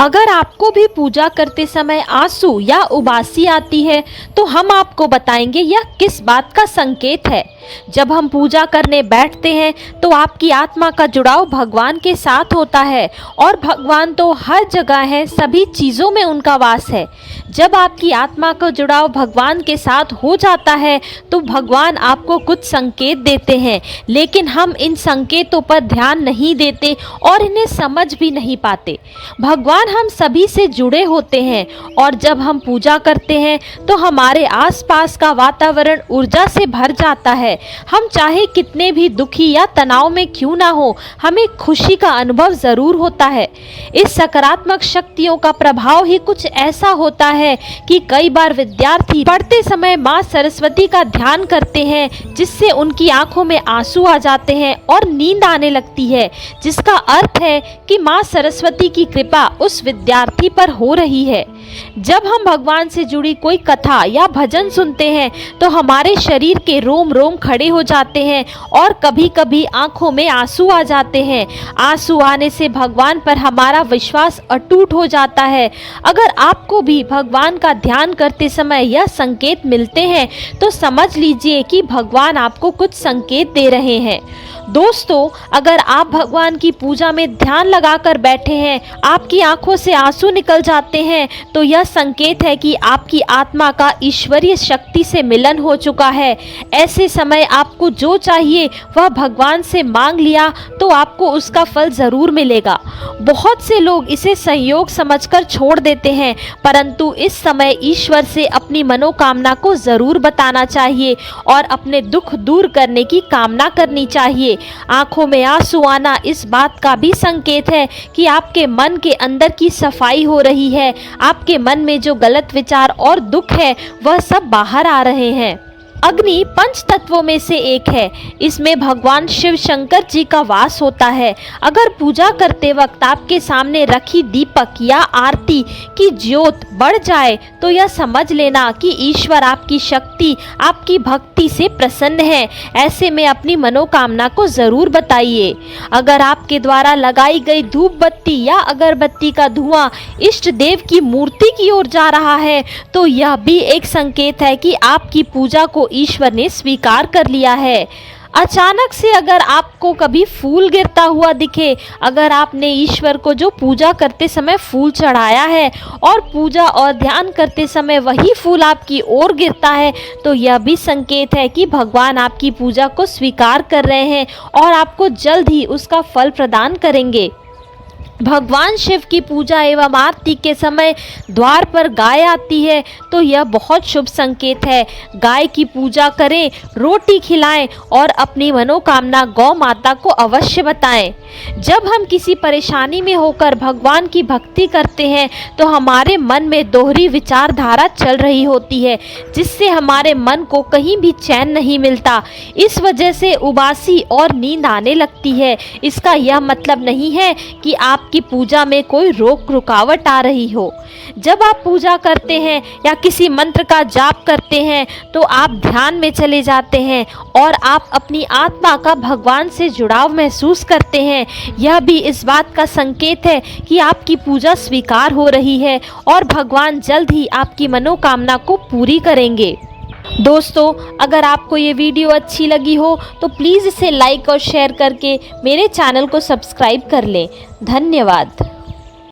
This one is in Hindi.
अगर आपको भी पूजा करते समय आंसू या उबासी आती है तो हम आपको बताएंगे यह किस बात का संकेत है। जब हम पूजा करने बैठते हैं तो आपकी आत्मा का जुड़ाव भगवान के साथ होता है और भगवान तो हर जगह है, सभी चीज़ों में उनका वास है। जब आपकी आत्मा का जुड़ाव भगवान के साथ हो जाता है तो भगवान आपको कुछ संकेत देते हैं, लेकिन हम इन संकेतों पर ध्यान नहीं देते और इन्हें समझ भी नहीं पाते। भगवान हम सभी से जुड़े होते हैं और जब हम पूजा करते हैं तो हमारे आसपास का वातावरण ऊर्जा से भर जाता है। हम चाहे कितने भी दुखी या तनाव में क्यों ना हो, हमें खुशी का अनुभव जरूर होता है। इस सकारात्मक शक्तियों का प्रभाव ही कुछ ऐसा होता है कि कई बार विद्यार्थी पढ़ते समय माँ सरस्वती का ध्यान करते हैं, जिससे उनकी आंखों में आंसू आ जाते हैं और नींद आने लगती है, जिसका अर्थ है कि माँ सरस्वती की कृपा उस विद्यार्थी पर हो रही है। जब हम भगवान से जुड़ी कोई कथा या भजन सुनते हैं तो हमारे शरीर के रोम रोम खड़े हो जाते हैं और कभी कभी आंखों में आंसू आ जाते हैं। आंसू आने से भगवान पर हमारा विश्वास अटूट हो जाता है। अगर आपको भी भगवान का ध्यान करते समय यह संकेत मिलते हैं तो समझ लीजिए कि भगवान आपको कुछ संकेत दे रहे हैं। दोस्तों, अगर आप भगवान की पूजा में ध्यान लगाकर बैठे हैं, आपकी आंखों से आंसू निकल जाते हैं, तो यह संकेत है कि आपकी आत्मा का ईश्वरीय शक्ति से मिलन हो चुका है। ऐसे समय आपको जो चाहिए वह भगवान से मांग लिया तो आपको उसका फल ज़रूर मिलेगा। बहुत से लोग इसे संयोग समझकर छोड़ देते हैं, परंतु इस समय ईश्वर से अपनी मनोकामना को ज़रूर बताना चाहिए और अपने दुख दूर करने की कामना करनी चाहिए। आंखों में आंसू आना इस बात का भी संकेत है कि आपके मन के अंदर की सफाई हो रही है। आपके मन में जो गलत विचार और दुख है वह सब बाहर आ रहे हैं। अग्नि पंच तत्वों में से एक है। इसमें भगवान शिव शंकर जी का वास होता है। अगर पूजा करते वक्त आपके सामने रखी दीपक या आरती की ज्योत बढ़ जाए तो यह समझ लेना कि ईश्वर आपकी शक्ति, आपकी भक्ति से प्रसन्न है। ऐसे में अपनी मनोकामना को ज़रूर बताइए। अगर आपके द्वारा लगाई गई धूप बत्ती या अगरबत्ती का धुआं इष्ट देव की मूर्ति की ओर जा रहा है तो यह भी एक संकेत है कि आपकी पूजा को ईश्वर ने स्वीकार कर लिया है। अचानक से अगर आपको कभी फूल गिरता हुआ दिखे, अगर आपने ईश्वर को जो पूजा करते समय फूल चढ़ाया है और पूजा और ध्यान करते समय वही फूल आपकी ओर गिरता है, तो यह भी संकेत है कि भगवान आपकी पूजा को स्वीकार कर रहे हैं और आपको जल्द ही उसका फल प्रदान करेंगे। भगवान शिव की पूजा एवं आरती के समय द्वार पर गाय आती है तो यह बहुत शुभ संकेत है। गाय की पूजा करें, रोटी खिलाएं और अपनी मनोकामना गौ माता को अवश्य बताएं। जब हम किसी परेशानी में होकर भगवान की भक्ति करते हैं तो हमारे मन में दोहरी विचारधारा चल रही होती है, जिससे हमारे मन को कहीं भी चैन नहीं मिलता। इस वजह से उबासी और नींद आने लगती है। इसका यह मतलब नहीं है कि आपकी पूजा में कोई रोक रुकावट आ रही हो। जब आप पूजा करते हैं या किसी मंत्र का जाप करते हैं तो आप ध्यान में चले जाते हैं और आप अपनी आत्मा का भगवान से जुड़ाव महसूस करते हैं। यह भी इस बात का संकेत है कि आपकी पूजा स्वीकार हो रही है और भगवान जल्द ही आपकी मनोकामना को पूरी करेंगे। दोस्तों, अगर आपको ये वीडियो अच्छी लगी हो तो प्लीज़ इसे लाइक और शेयर करके मेरे चैनल को सब्सक्राइब कर लें। धन्यवाद।